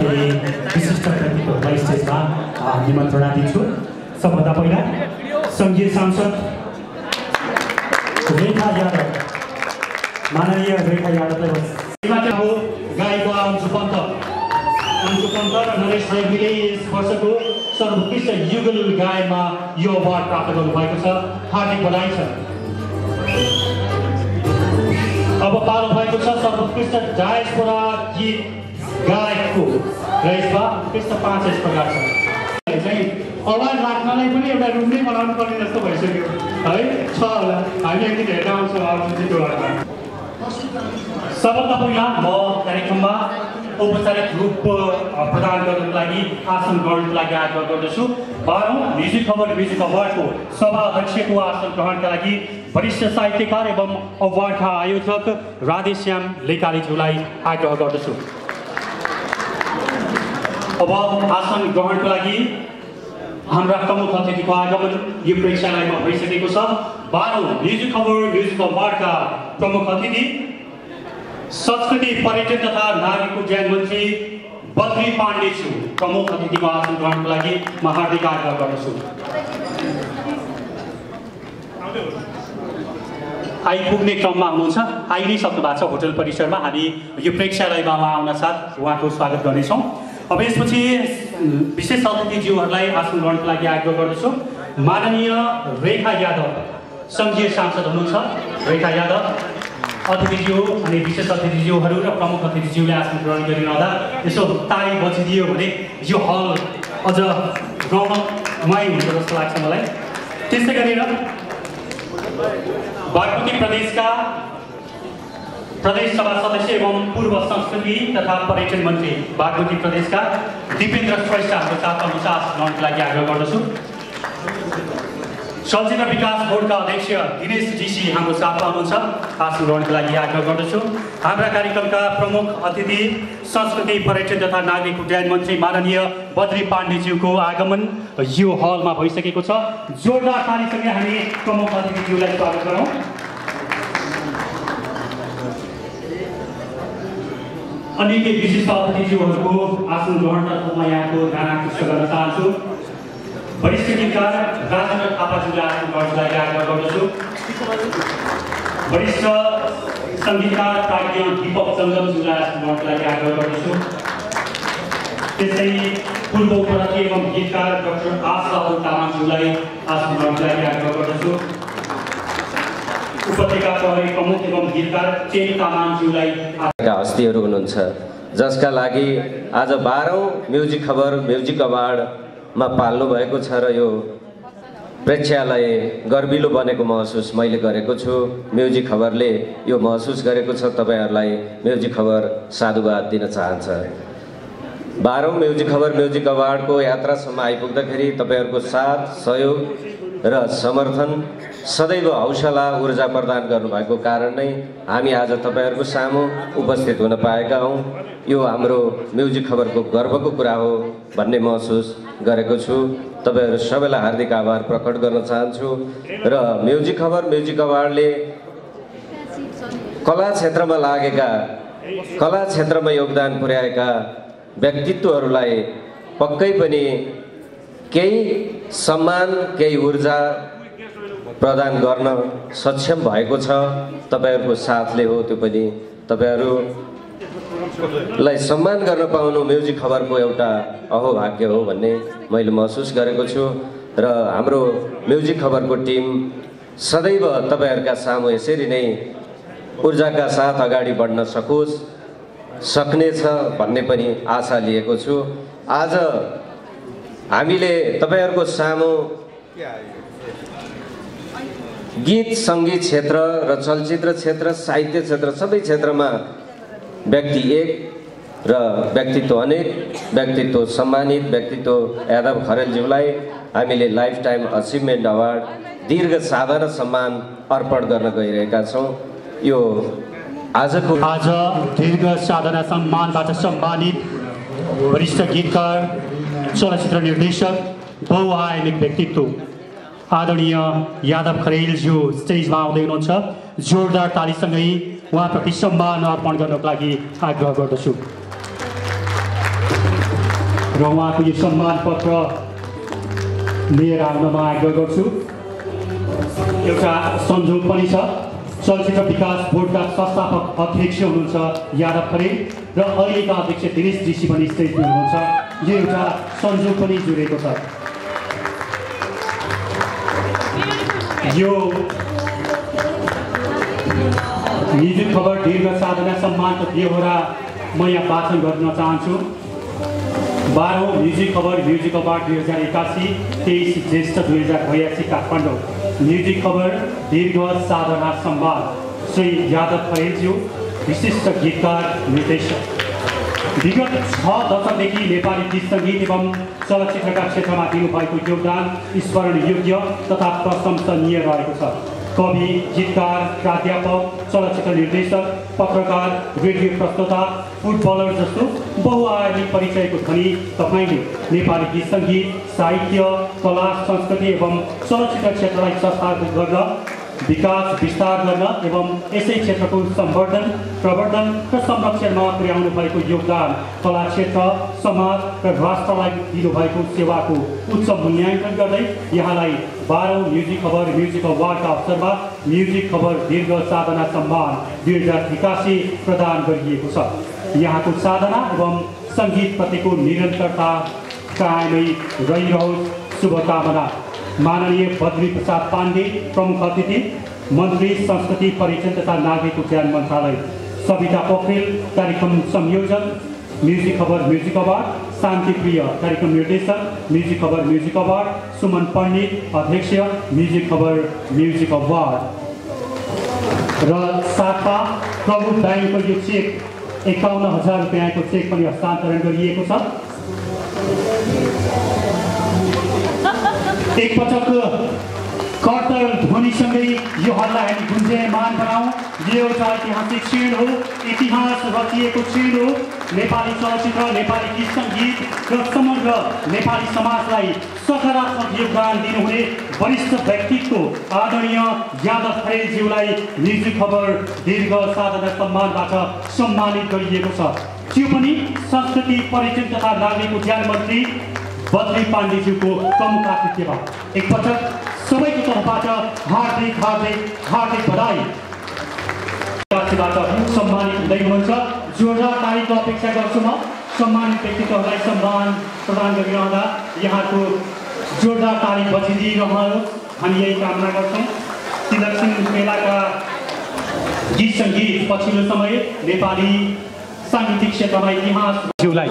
केही विशिष्ट व्यक्तित्वहरूलाई स्टेजमा निमन्त्रणा दिन्छु। सबभन्दा पहिला सङ्घीय सांसद रेखा यादव, माननीय रेखा यादवलाई गायक अन्शु पन्त र नरेश रेग्मीले यस वर्षको सर्वोत्कृष्ट युगल गायनमा यो अवार्ड प्राप्त गर्नुभएको छ। हार्दिक बधाई छ। अब पालो भएको छ सर्वोत्कृष्ट डायस्पोरा गीत गायकको र यसमा त्यस्तो 5 यस प्रकार छ। अवार्ड राख्नलाई पनि एउटा रुम नै बनाउनु पर्ने जस्तो भइसक्यो है। छ होला, हामी एकदिन हेर्न आउँछौँ अर्जुनजीको घरमा। सबभन्दा पहिला म कार्यक्रममा औपचारिक रूप प्रदान गर्नको लागि आसन ग्रहणको लागि आग्रह गर्दछु। 12औं म्युजिक खबर म्युजिक अवार्डको सभा अध्यक्षको आसन ग्रहणका लागि वरिष्ठ साहित्यकार एवं अवार्डका आयोजक राधेश्याम लेकालीज्यूलाई आग्रह गर्दछु। अब आसन ग्रहणको लागि हाम्रा प्रमुख अतिथिको आगमन यो प्रेक्षालयमा भइसकेको छ। 12औं म्युजिक खबर म्युजिक अवार्डका प्रमुख अतिथि संस्कृति पर्यटन तथा नागरिक उड्डयन मन्त्री बद्री पाण्डेज्यू प्रमुख अतिथिको आसन ग्रहणको लागि म हार्दिक आग्रह गर्दछु। आइपुग्ने क्रममा हुनुहुन्छ, आइ नै सक्नु भएको छ होटल परिसरमा। हामी यो प्रेक्षालयमा आउन साथ उहाँको स्वागत गर्नेछौँ। अब यसपछि विशेष अतिथिज्यूहरूलाई आसन ग्रहणको लागि आग्रह गर्दछु। माननीय रेखा यादव सङ्घीय सांसद हुनुहुन्छ। रेखा यादव अतिथिज्यू अनि विशेष अतिथिज्यूहरू र प्रमुख अतिथिज्यूले आसन ग्रहण गरिरहँदा यसो ताली बजिदियो भने यो हल अझ रमणमय हुन्छ जस्तो लाग्छ मलाई। त्यसै गरेर बागमती प्रदेशका प्रदेश सभा सदस्य एवं पूर्व संस्कृति तथा पर्यटन मन्त्री बागमती प्रदेशका दिपेन्द्र श्रेष्ठ हाम्रो साथ आउनुहुन्छ। आसन ग्रहणको लागि आग्रह गर्दछु। चलचित्र विकास बोर्डका अध्यक्ष दिनेश जीसी हाम्रो साथमा हुनुहुन्छ। आसन ग्रहणको लागि आग्रह गर्दछु। हाम्रा कार्यक्रमका प्रमुख अतिथि संस्कृति पर्यटन तथा नागरिक उड्डयन मन्त्री माननीय बद्री पाण्डेज्यूको आगमन यो हलमा भइसकेको छ। जोरदार तालीसँगै हामी प्रमुख अतिथिज्यूलाई स्वागत गरौँ। अन्य केही विशिष्ट अतिथिज्यूहरूको आसन ग्रहणतर्फ म यहाँको ध्यान आकृष्ट गर्न चाहन्छु। वरिष्ठ गीतकार राजेन्द्र थापाज्यूलाई आसन ग्रहणको लागि आग्रह गर्दछु। वरिष्ठ सङ्गीतकार प्राज्ञ दीपक चन्दनज्यूलाई आसन ग्रहणको लागि आग्रह गर्दछु। त्यसै पूर्व उपरथी एवं गीतकार डाक्टर आशा तामाङज्यूलाई आसन ग्रहणको लागि आग्रह गर्दछु। उपत्यका प्रहरी प्रमुख एवं गीतकार चेन तामाङज्यूलाई हस्तीहरू हुनुहुन्छ जसका लागि आज 12औं म्युजिक खबर म्युजिक अवार्डमा पाल्नु भएको छ र यो प्रेक्षालय गर्विलो बनेको महसुस मैले गरेको छु। म्युजिक खबरले यो महसुस गरेको छ। तपाईहरुलाई म्युजिक खबर साधुवाद दिन चाहन्छ। 12औं म्युजिक खबर म्युजिक अवार्डको यात्रासम्म आइपुग्दाखेरि तपाईहरुको साथ सहयोग र समर्थन सदैव हौसला ऊर्जा प्रदान गर्नुभएको कारण नै हामी आज तपाईहरुको सामु उपस्थित हुन पाएका हौं। यो हाम्रो म्युजिक खबरको गर्वको कुरा हो भन्ने महसुस गरेको छु। तपाईहरु सबैलाई हार्दिक आभार प्रकट गर्न चाहन्छु। र म्युजिक खबर म्युजिक अवार्डले कला क्षेत्रमा लागेका कला क्षेत्रमा योगदान पुर्याएका व्यक्तित्वहरूलाई पक्कै पनि केही सम्मान केही ऊर्जा प्रदान गर्न सक्षम भएको छ। तपाईहरुको साथले हो। त्यो पनि तपाईहरुलाई सम्मान गर्न पाउनु म्युजिक खबरको एउटा अहोभाग्य हो भन्ने मैले महसुस गरेको छु। र हाम्रो म्युजिक खबरको टिम सदैव तपाईहरुका सामु यसरी नै ऊर्जाका साथ अगाडि बढ्न सक्नेछ भन्ने पनि आशा लिएको छु। आज हामीले तपाईहरुको सामु गीत संगीत क्षेत्र र चलचित्र क्षेत्र साहित्य क्षेत्र सबै क्षेत्रमा व्यक्ति एक र व्यक्तित्व अनेक व्यक्तित्व सम्मानित व्यक्तित्व यादव खरेलज्यूलाई हामीले लाइफ टाइम अचिभमेन्ट अवार्ड दीर्घ साधना सम्मान अर्पण गर्न गइरहेका छौं। यो आज दीर्घ साधना सम्मानबाट सम्मानित वरिष्ठ गीतकार चलचित्र निर्देशक बहुआयामिक व्यक्तित्व आदरणीय यादव खरेलज्यू स्टेजमा आउँदै हुनुहुन्छ। जोरदार तालीसँगै उहाँप्रति सम्मान अर्पण गर्नको लागि आग्रह गर्दछु। र उहाँको यो सम्मान पत्र लिएर आउन म आग्रह गर्छु। एउटा संयोग पनि छ, चलचित्र विकास बोर्डका संस्थापक अध्यक्ष हुनुहुन्छ यादव खरेल र अहिलेका अध्यक्ष दिनेश ऋषि पनि स्टेजमा हुनुहुन्छ। यो एउटा संयोग पनि जुरेको छ। यो म्युजिक खबर दीर्घ साधना सम्मानको बेहोरा म यहाँ वाचन गर्न चाहन्छु। 12औं म्युजिक खबर म्युजिक अवार्ड 2081 23 ज्येष्ठ 2082 काठमाडौँ। म्युजिक खबर दीर्घ साधना सम्मान श्री यादव खरेलज्यू, विशिष्ट गीतकार निर्देशक। विगत 6 दशकदेखि नेपाली गीत सङ्गीत एवं चलचित्रका क्षेत्रमा दिनुभएको योगदान स्मरणयोग्य तथा प्रशंसनीय रहेको छ। कवि, गीतकार, प्राध्यापक, चलचित्र निर्देशक, पत्रकार, रेडियो प्रस्तोता, फुटबलर जस्तो बहुआयामी परिचयको धनी तपाईँले नेपाली गीत सङ्गीत, साहित्य, कला, संस्कृति एवं चलचित्र क्षेत्रलाई संस्थापित गर्न, विकास विस्तार गर्न एवं यसै क्षेत्रको संवर्धन, प्रवर्धन र संरक्षणमा पुर्याउनु भएको योगदान, कला क्षेत्र, समाज र राष्ट्रलाई दिनुभएको सेवाको उच्च मूल्याङ्कन गर्दै यहाँलाई 12औं म्युजिक खबर म्युजिक अवार्डका अवसरमा म्युजिक खबर दीर्घ साधना सम्मान 2081 प्रदान गरिएको छ। यहाँको साधना एवं सङ्गीतप्रतिको निरन्तरता कायमै रहिरहोस्, शुभकामना। माननीय बद्री प्रसाद पाण्डे, प्रमुख अतिथि, मन्त्री संस्कृति पर्यटन तथा नागरिक उड्डयन मन्त्रालय। सविता पोखरेल, कार्यक्रम संयोजक, म्युजिक खबर म्युजिक अवार्ड। शान्ति प्रिय, कार्यक्रम निर्देशक, म्युजिक खबर म्युजिक अवार्ड। सुमन पण्डित, अध्यक्ष, म्युजिक खबर म्युजिक अवार्ड। र साथमा प्रभु ब्याङ्कको यो चेक 51,000 रुपियाँको चेक पनि हस्तान्तरण गरिएको छ। एकपटक कर्तल ध्वनिसँगै यो हल्ला हामी गुन्जयमान बनाऊ। यो एउटा ऐतिहासिक क्षण हो, इतिहास रचिएको क्षण हो। नेपाली चलचित्र, नेपाली गीत सङ्गीत र समग्र नेपाली समाजलाई सकारात्मक योगदान दिनुहुने वरिष्ठ व्यक्तित्व आदरणीय यादव खरेलज्यूलाई म्युजिक खबर दीर्घ साधना सम्मानबाट सम्मानित गरिएको छ। त्यो पनि संस्कृति पर्यटन तथा नागरिक उड्डयन मन्त्री बद्री पाण्डेज्यूको प्रमुख आतिथ्यमा। एकपटक सबैको तर्फबाट हार्दिक हार्दिक हार्दिक बधाई। सम्मानित हुँदै हुनुहुन्छ। जोरदार तालीको अपेक्षा गर्छु म। सम्मानित व्यक्तित्वहरूलाई सम्मान प्रदान गरिरहँदा यहाँको जोरदार ताली बजिदिइरहोस्, हामी यही कामना गर्छौँ। तिलकसिंह मेलाका गीत सङ्गीत पछिल्लो समय नेपाली साङ्गीतिक क्षेत्रमा इतिहास ज्यूलाई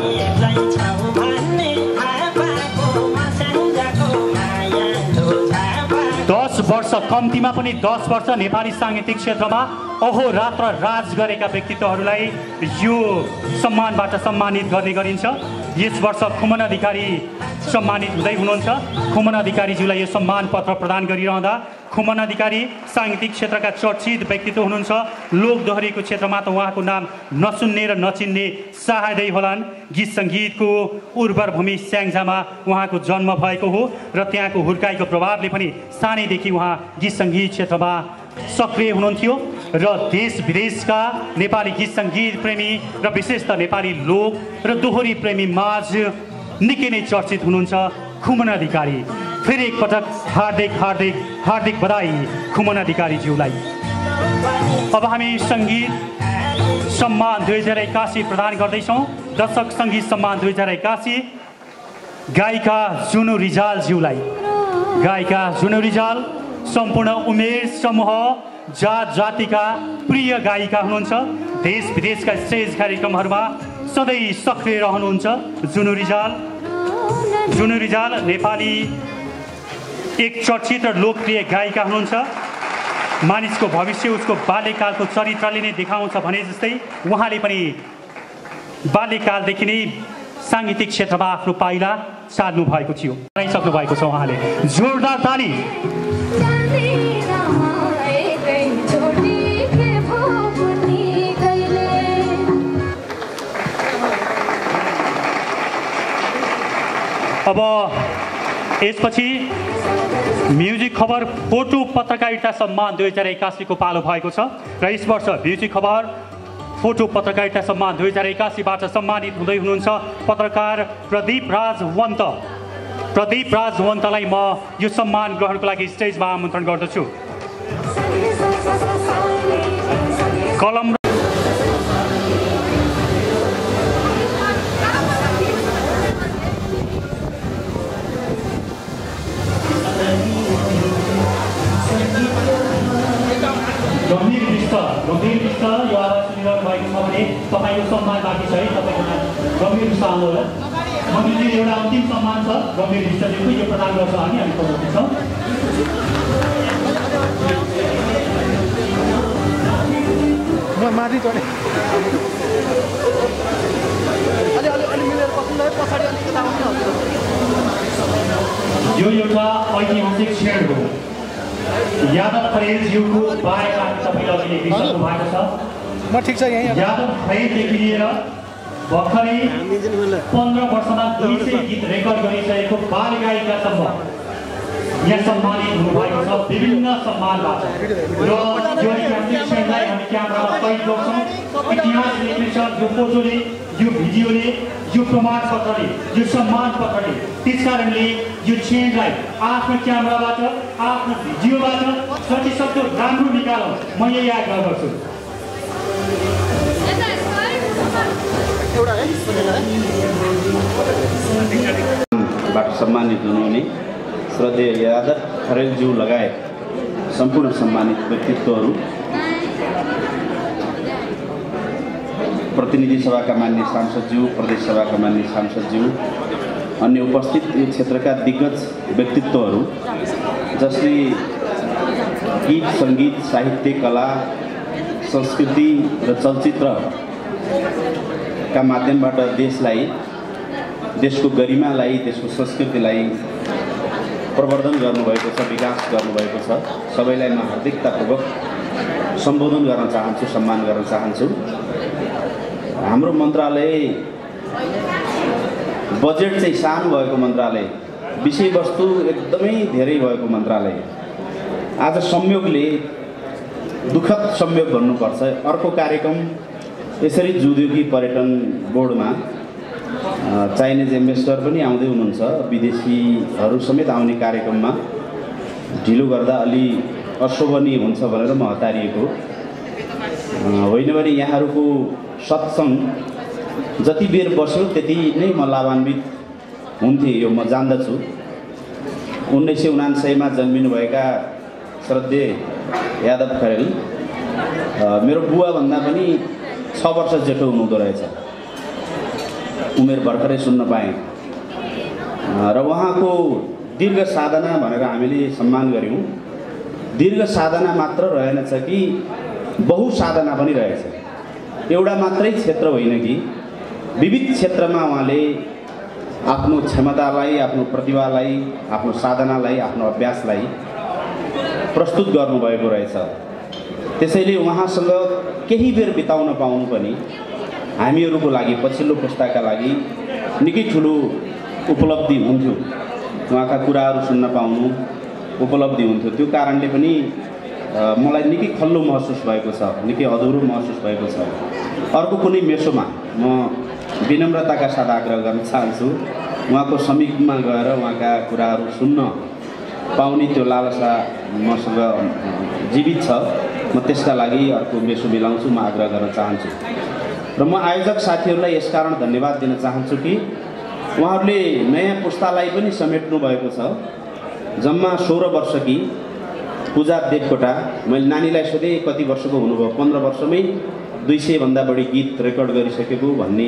10 वर्ष, कम्तीमा पनि 10 वर्ष नेपाली साङ्गीतिक क्षेत्रमा अहोरात्र राज गरेका व्यक्तित्वहरूलाई यो सम्मानबाट सम्मानित गर्ने गरिन्छ। यस वर्ष खुमन अधिकारी सम्मानित हुँदै हुनुहुन्छ। खुमन अधिकारीज्यूलाई यो सम्मान पत्र प्रदान गरिरहँदा खुमन अधिकारी साङ्गीतिक क्षेत्रका चर्चित व्यक्तित्व हुनुहुन्छ। लोकदोहोरीको क्षेत्रमा त उहाँको नाम नसुन्ने र नचिन्ने सायदै होलान्। गीत सङ्गीतको उर्वर भूमि स्याङ्जामा उहाँको जन्म भएको हो र त्यहाँको हुर्काइको प्रभावले पनि सानैदेखि उहाँ गीत सङ्गीत क्षेत्रमा सक्रिय हुनुहुन्थ्यो र देश विदेशका नेपाली गीत सङ्गीत प्रेमी र विशेष त नेपाली लोक र दोहोरी प्रेमी माझ निकै नै चर्चित हुनुहुन्छ खुमन अधिकारी। फेरि एकपटक हार्दिक हार्दिक हार्दिक बधाई खुमन अधिकारीज्यूलाई। अब हामी सङ्गीत सम्मान 2081 प्रदान गर्दैछौँ। दर्शक सङ्गीत सम्मान 2081 गायिका जुनु रिजालज्यूलाई। गायिका जुनु रिजाल सम्पूर्ण उमेर समूह जात जातिका प्रिय गायिका हुनुहुन्छ। देश विदेशका स्टेज कार्यक्रमहरूमा सधैँ सक्रिय रहनुहुन्छ जुनु रिजाल। जुनु रिजाल नेपाली एक चर्चित र लोकप्रिय गायिका हुनुहुन्छ। मानिसको भविष्य उसको बाल्यकालको चरित्रले नै देखाउँछ भने जस्तै उहाँले पनि बाल्यकालदेखि नै साङ्गीतिक क्षेत्रमा आफ्नो पाइला चाल्नु भएको थियो, सक्नु भएको छ उहाँले। जोरदार ताली। अब यसपछि म्युजिक खबर फोटो पत्रकारिता सम्मान 2081 को पालो भएको छ र यस वर्ष म्युजिक खबर फोटो पत्रकारिता सम्मान 2081बाट सम्मानित हुँदै हुनुहुन्छ पत्रकार प्रदीप राजवन्तलाई म यो सम्मान ग्रहणको लागि स्टेजमा आमन्त्रण गर्दछु। कलम गम्भीर विष्ट यो आवाज सुनिरहनु भएको छ भने तपाईँको सम्मान बाँकी छ है, तपाईँको नाम गम्भीर विष्ट आउनु होला। मन्त्रीजी एउटा अन्तिम सम्मान छ गम्भीर विष्टज्यूको, यो प्रदान गर्छ हामी प्रस्तुत यो एउटा ऐतिहासिक क्षण हो। यादव खरेलज्यूको बारेमा तपाईँले अघि लेखिसक्नु भएको छ। यादव खरेलदेखि लिएर भर्खरै 15 वर्षमा 200 गीत रेकर्ड गरिसकेको बाल गायिकासम्म यहाँ सम्मानित हुनुभएको छ विभिन्न सम्मानबाट। र यो ऐतिहासिक क्षणलाई हामी क्यामेरामा कैद गर्छौँ। इतिहास लेख्नेछ यो फोटोले, यो भिडियोले, यो प्रमाणपत्रले, यो सम्मान पत्रले। त्यसकारणले यो क्षणलाई आफ्नो क्यामेराबाट, आफ्नो भिडियोबाट जतिसक्दो राम्रो निकालौँ, म यही आग्रह गर्छु। बाट सम्मानित हुनुहुने श्रद्धेय यादव खरेलज्यू लगायत सम्पूर्ण सम्मानित व्यक्तित्वहरू, प्रतिनिधि सभाका मान्य सांसदज्यू, प्रदेश सभाका मान्य सांसदज्यू, अन्य उपस्थित यो क्षेत्रका दिग्गज व्यक्तित्वहरू जसले गीत, सङ्गीत, साहित्य, कला, संस्कृति र चलचित्रका माध्यमबाट देशलाई, देशको गरिमालाई, देशको संस्कृतिलाई प्रवर्धन गर्नुभएको छ, विकास गर्नुभएको छ। सबैलाई म हार्दिकतापूर्वक सम्बोधन गर्न चाहन्छु, सम्मान गर्न चाहन्छु। हाम्रो मन्त्रालय बजेट चाहिँ सानो भएको मन्त्रालय, विषयवस्तु एकदमै धेरै भएको मन्त्रालय। आज संयोगले, दुःखद संयोग भन्नुपर्छ, अर्को कार्यक्रम यसरी जुदियोगी पर्यटन बोर्डमा चाइनिज एम्बेसडर पनि आउँदै हुनुहुन्छ। विदेशीहरू समेत आउने कार्यक्रममा ढिलो गर्दा अलि अशोभनीय हुन्छ भनेर म हतारिएको होइन भने यहाँहरूको सत्सङ्ग जति बेर बस्यो त्यति नै म लाभान्वित हुन्थेँ, यो म जान्दछु। 1979 मा जन्मिनुभएका श्रद्धेय यादव खरेल मेरो बुवाभन्दा पनि 6 वर्ष जेठो हुनुहुँदो रहेछ। उमेर भर्खरै सुन्न पाएँ र उहाँको दीर्घ साधना भनेर हामीले सम्मान गऱ्यौँ। दीर्घ साधना मात्र रहेनछ कि बहु साधना पनि रहेछ। एउटा मात्रै क्षेत्र होइन कि विविध क्षेत्रमा उहाँले आफ्नो क्षमतालाई, आफ्नो प्रतिभालाई, आफ्नो साधनालाई, आफ्नो अभ्यासलाई प्रस्तुत गर्नुभएको रहेछ। त्यसैले उहाँसँग केही बेर बिताउन पाउनु पनि हामीहरूको लागि, पछिल्लो पुस्ताका लागि निकै ठुलो उपलब्धि हुन्थ्यो। उहाँका कुराहरू सुन्न पाउनु उपलब्धि हुन्थ्यो। त्यो कारणले पनि मलाई निकै खल्लो महसुस भएको छ, निकै अधुरो महसुस भएको छ। अर्को कुनै मेसोमा म विनम्रताका साथ आग्रह गर्न चाहन्छु, उहाँको समीपमा गएर उहाँका कुराहरू सुन्न पाउने त्यो लालसा मसँग जीवित छ। म त्यसका लागि अर्को मेसो मिलाउँछु, म आग्रह गर्न चाहन्छु। र म आयोजक साथीहरूलाई यसकारण धन्यवाद दिन चाहन्छु कि उहाँहरूले नयाँ पुस्तालाई पनि समेट्नु भएको छ। जम्मा 16 वर्षकी पूजा देवकोटा, मैले नानीलाई सोधेँ कति वर्षको हुनुभयो, 15 वर्षमै 200 भन्दा बढी गीत रेकर्ड गरिसकेको भन्ने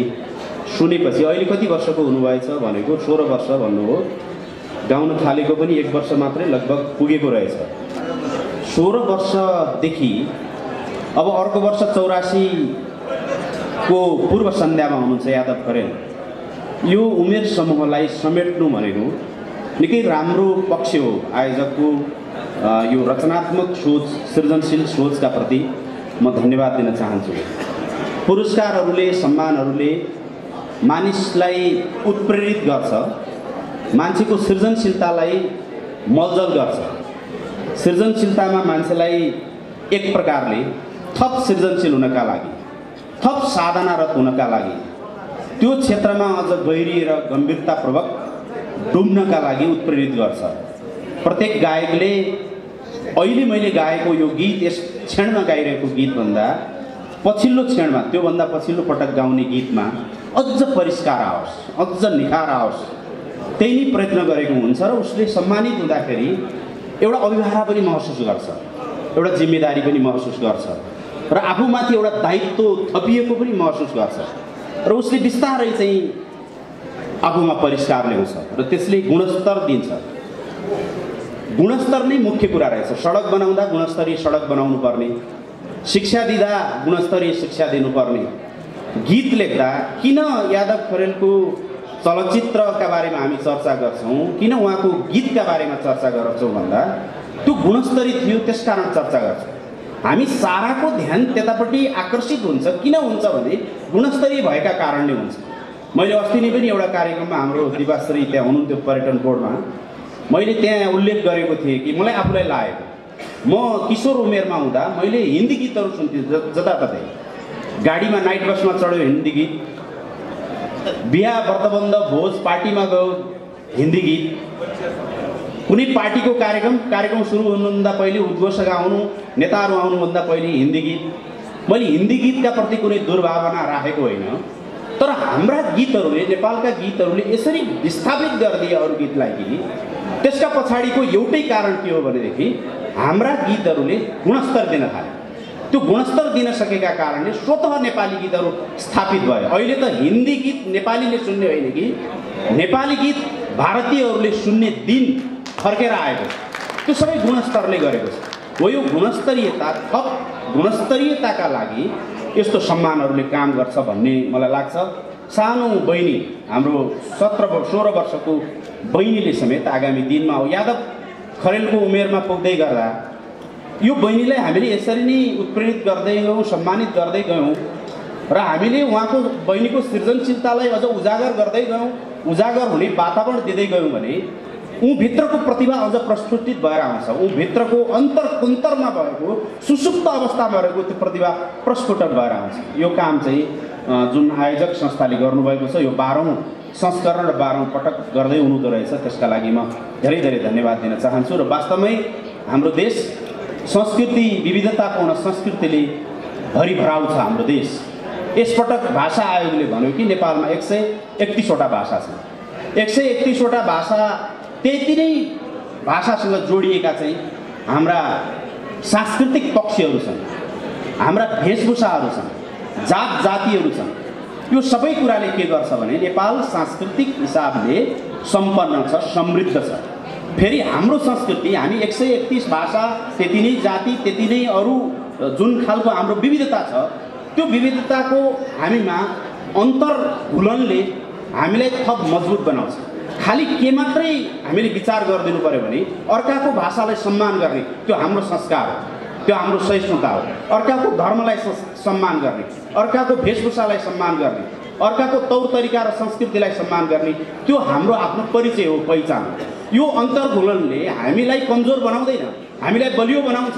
सुनेपछि अहिले कति वर्षको हुनुभएछ भनेको 16 वर्ष भन्नुभयो। गाउन थालेको पनि 1 वर्ष मात्रै लगभग पुगेको रहेछ। 16 वर्षदेखि अब अर्को वर्ष 84 को पूर्व सन्ध्यामा हुनुहुन्छ यादव खरेल। यो उमेर समूहलाई समेट्नु भनेको निकै राम्रो पक्ष हो। आयोजकको यो रचनात्मक सोच, सृजनशील सोचका प्रति म धन्यवाद दिन चाहन्छु। पुरस्कारहरूले, सम्मानहरूले मानिसलाई उत्प्रेरित गर्छ, मान्छेको सृजनशीलतालाई मलजल गर्छ। सृजनशीलतामा मान्छेलाई एक प्रकारले थप सृजनशील हुनका लागि, थप साधनारत हुनका लागि त्यो क्षेत्रमा अझ गहिरी र गम्भीरतापूर्वक डुब्नका लागि उत्प्रेरित गर्छ। प्रत्येक गायकले अहिले मैले गाएको यो गीत यस क्षणमा गाइरहेको गीतभन्दा पछिल्लो क्षणमा त्योभन्दा पछिल्लो पटक गाउने गीतमा अझ परिष्कार आओस्, अझ निखार आओस्, त्यही नै प्रयत्न गरेको हुन्छ र उसले सम्मानित हुँदाखेरि एउटा अभिभारा पनि महसुस गर्छ, एउटा जिम्मेदारी पनि महसुस गर्छ र आफूमाथि एउटा दायित्व थपिएको पनि महसुस गर्छ र उसले बिस्तारै चाहिँ आफूमा परिष्कार ल्याउँछ र त्यसले गुणस्तर दिन्छ। गुणस्तर नै मुख्य कुरा रहेछ। सडक बनाउँदा गुणस्तरीय सडक बनाउनु पर्ने, शिक्षा दिँदा गुणस्तरीय शिक्षा दिनुपर्ने, गीत लेख्दा किन यादव खरेलको चलचित्रका बारेमा हामी चर्चा गर्छौँ, किन उहाँको गीतका बारेमा चर्चा गर्छौँ भन्दा त्यो गुणस्तरीय थियो, त्यसकारण चर्चा गर्छौँ। हामी साराको ध्यान त्यतापट्टि आकर्षित हुन्छ, किन हुन्छ भने गुणस्तरीय भएका कारणले हुन्छ। मैले अस्ति नै पनि एउटा कार्यक्रममा हाम्रो दिवाश्री त्यहाँ हुनुहुन्थ्यो पर्यटन बोर्डमा, मैले त्यहाँ उल्लेख गरेको थिएँ कि मलाई आफूलाई लागेको, म किशोर उमेरमा हुँदा मैले हिन्दी गीतहरू सुन्थेँ जताततै। गाडीमा नाइट बसमा चढ्यो हिन्दी गीत, बिहा व्रतबन्ध भोज पार्टीमा गयो हिन्दी गीत, कुनै पार्टीको कार्यक्रम सुरु हुनुभन्दा पहिले उद्घोषक आउनु, नेताहरू आउनुभन्दा पहिले हिन्दी गीत। मैले हिन्दी गीतका प्रति कुनै दुर्भावना राखेको होइन, तर हाम्रा गीतहरूले, नेपालका गीतहरूले यसरी विस्थापित गरिदिए अरू गीतलाई कि त्यसका पछाडिको एउटै कारण के हो भनेदेखि हाम्रा गीतहरूले गुणस्तर दिन थाले। त्यो गुणस्तर दिन सकेका कारणले स्वतः नेपाली गीतहरू स्थापित भयो। अहिले त हिन्दी गीत नेपालीले सुन्ने होइन कि नेपाली गीत भारतीयहरूले सुन्ने दिन फर्केर आएको, त्यो सबै गुणस्तरले गरेको छ। हो यो गुणस्तरीयता, थप गुणस्तरीयताका लागि यस्तो सम्मानहरूले काम गर्छ भन्ने मलाई लाग्छ। सानो बहिनी, हाम्रो 16 वर्षको बहिनीले समेत आगामी दिनमा हो यादव खरेलको उमेरमा पुग्दै गर्दा यो बहिनीलाई हामीले यसरी नै उत्प्रेरित गर्दै गयौँ, सम्मानित गर्दै गयौँ र हामीले उहाँको बहिनीको सृजनशीलतालाई अझ उजागर गर्दै गयौँ, उजागर हुने वातावरण दिँदै गयौँ भने भित्रको प्रतिभा अझ प्रस्फुटित भएर आउँछ। भित्रको अन्तरमा भएको सुसुप्त अवस्थामा रहेको त्यो प्रतिभा प्रस्फुटन भएर आउँछ। यो काम चाहिँ जुन आयोजक संस्थाले गर्नुभएको छ, यो 12औं संस्करण र 12औं पटक गर्दै हुनुहुँदो रहेछ, त्यसका लागि म धेरै धेरै धन्यवाद दिन चाहन्छु। र वास्तवमै हाम्रो देश संस्कृति, विविधतापूर्ण संस्कृतिले भरिभराउ छ हाम्रो देश। यसपटक भाषा आयोगले भन्यो कि नेपालमा 131वटा भाषा छन्। 131वटा भाषा, त्यति नै भाषासँग जोडिएका चाहिँ हाम्रा सांस्कृतिक पक्षहरू छन्, हाम्रा भेषभूषाहरू छन्, जात जातिहरू छन्। यो सबै कुराले के गर्छ भने नेपाल सांस्कृतिक हिसाबले सम्पन्न छ, समृद्ध छ। फेरि हाम्रो संस्कृति, हामी 131 भाषा, त्यति नै जाति, त्यति नै अरू जुन खालको हाम्रो विविधता छ, त्यो विविधताको हामीमा अन्तर्घुलनले हामीलाई थप मजबुत बनाउँछ। खालि के मात्रै हामीले विचार गरिदिनु पर्यो भने अर्काको भाषालाई सम्मान गर्ने त्यो हाम्रो संस्कार हो, त्यो हाम्रो सहिष्णुता हो। अर्काको धर्मलाई सम्मान गर्ने, अर्काको वेशभूषालाई सम्मान गर्ने, अर्काको तौर तरिका र संस्कृतिलाई सम्मान गर्ने त्यो हाम्रो आफ्नो परिचय हो, पहिचान हो। यो अन्तर्घुलनले हामीलाई कमजोर बनाउँदैन, हामीलाई बलियो बनाउँछ।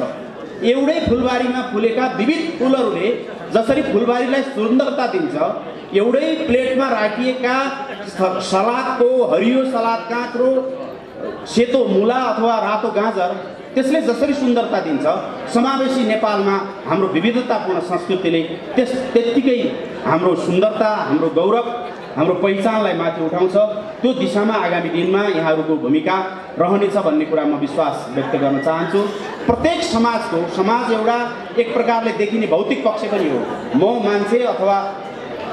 एउटै फुलबारीमा फुलेका विविध फुलहरूले जसरी फुलबारीलाई सुन्दरता दिन्छ, एउटै प्लेटमा राखिएका सलादको हरियो सलाद, काँक्रो, सेतो मुला अथवा रातो गाजर त्यसले जसरी सुन्दरता दिन्छ, समावेशी नेपालमा हाम्रो विविधतापूर्ण संस्कृतिले त्यत्तिकै हाम्रो सुन्दरता, हाम्रो गौरव, हाम्रो पहिचानलाई माथि उठाउँछ। त्यो दिशामा आगामी दिनमा यहाँहरूको भूमिका रहनेछ भन्ने कुरा म विश्वास व्यक्त गर्न चाहन्छु। प्रत्येक समाज एउटा एक प्रकारले देखिने भौतिक पक्ष पनि हो। म मान्छे अथवा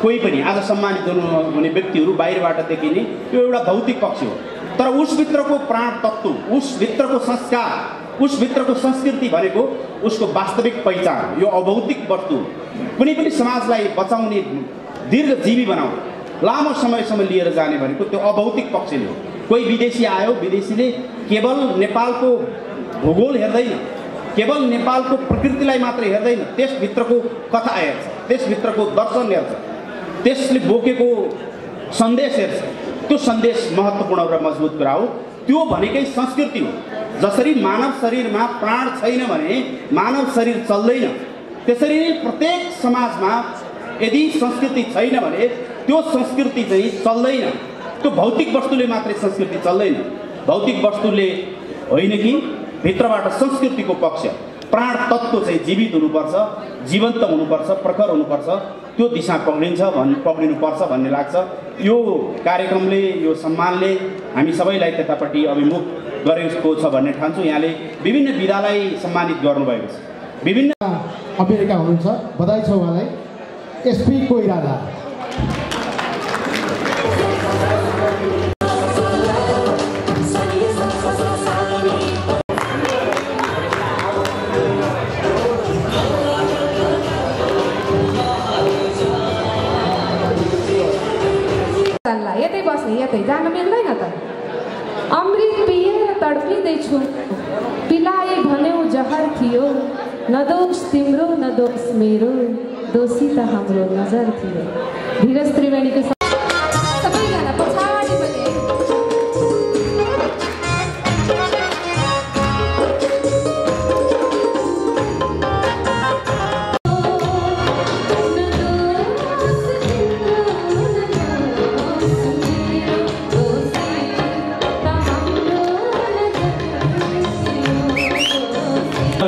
कोही पनि आज सम्मानित हुने व्यक्तिहरू बाहिरबाट देखिने यो एउटा भौतिक पक्ष हो, तर उसभित्रको प्राण तत्त्व, उसभित्रको संस्कार, उसभित्रको संस्कृति भनेको उसको वास्तविक पहिचान, यो अभौतिक वस्तु कुनै पनि समाजलाई बचाउने, दीर्घजीवी बनाउने, लामो समयसम्म लिएर जाने भनेको त्यो अभौतिक पक्षले हो। कोही विदेशी आयो, विदेशीले केवल नेपालको भूगोल हेर्दैन, केवल नेपालको प्रकृतिलाई मात्रै हेर्दैन, त्यसभित्रको कथा हेर्छ, त्यसभित्रको दर्शन हेर्छ, त्यसले बोकेको सन्देश हेर्छ। त्यो सन्देश महत्त्वपूर्ण र मजबुत कुरा हो। त्यो भनेकै संस्कृति हो। जसरी मानव शरीरमा प्राण छैन भने मानव शरीर चल्दैन, त्यसरी नै प्रत्येक समाजमा यदि संस्कृति छैन भने त्यो संस्कृति चाहिँ चल्दैन। त्यो भौतिक वस्तुले मात्रै संस्कृति चल्दैन। भौतिक वस्तुले होइन कि भित्रबाट संस्कृतिको पक्ष प्राण तत्त्व चाहिँ जीवित हुनुपर्छ, जीवन्त हुनुपर्छ, प्रखर हुनुपर्छ। त्यो दिशा पक्रिनुपर्छ भन्ने लाग्छ। यो कार्यक्रमले, यो सम्मानले हामी सबैलाई त्यतापट्टि अभिमुख गरेको छ भन्ने ठान्छु। यहाँले विभिन्न विधालाई सम्मानित गर्नुभएको छ। विभिन्न अमेरिका हुनुहुन्छ, बधाई छ उहाँलाई। एसपी कोइराला यतै बस्ने, यतै जान मिल्दैन त। अमृत पिएर तडपिँदैछु, पिलाए भन्यौ जहर थियो, न दोष तिम्रो न दोष मेरो, दोषी त हाम्रो नजर थियो। धीरज त्रिवेणीको सबैजना पछाडि पनि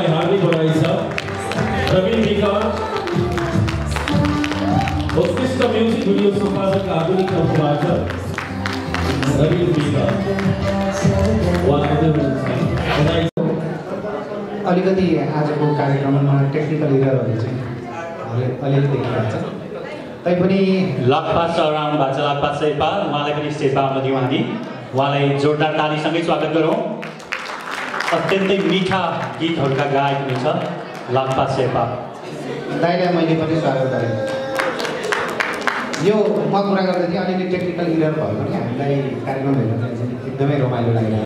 हार्दिक बधाई छ। प्रवीण विकार उत्कृष्ट म्युजिक भिडियो सम्पादक आधुनिक तर्फबाट प्रवीण विकार अलिकति आजको कार्यक्रममा टेक्निकल इररहरू चाहिँ अलिअलि देखिरहेको छ। तैपनि लाक्पा राउन्ड भएको छ लाक्पा शेर्पा, उहाँलाई पनि स्टेजमा आउन दिउँ हामी। उहाँलाई जोरदार तालीसँगै स्वागत गरौँ। अत्यन्तै मिठा गीतहरूका गायक हुनुहुन्छ लाक्पा शेर्पा दाइलाई मैले पनि स्वागत गरेँ। यो म कुरा गर्दै थिएँ, अलिअलि टेक्निकल इरर भयो भने हामीलाई कार्यक्रम हेर्न एकदमै रमाइलो लागिरहेको छ।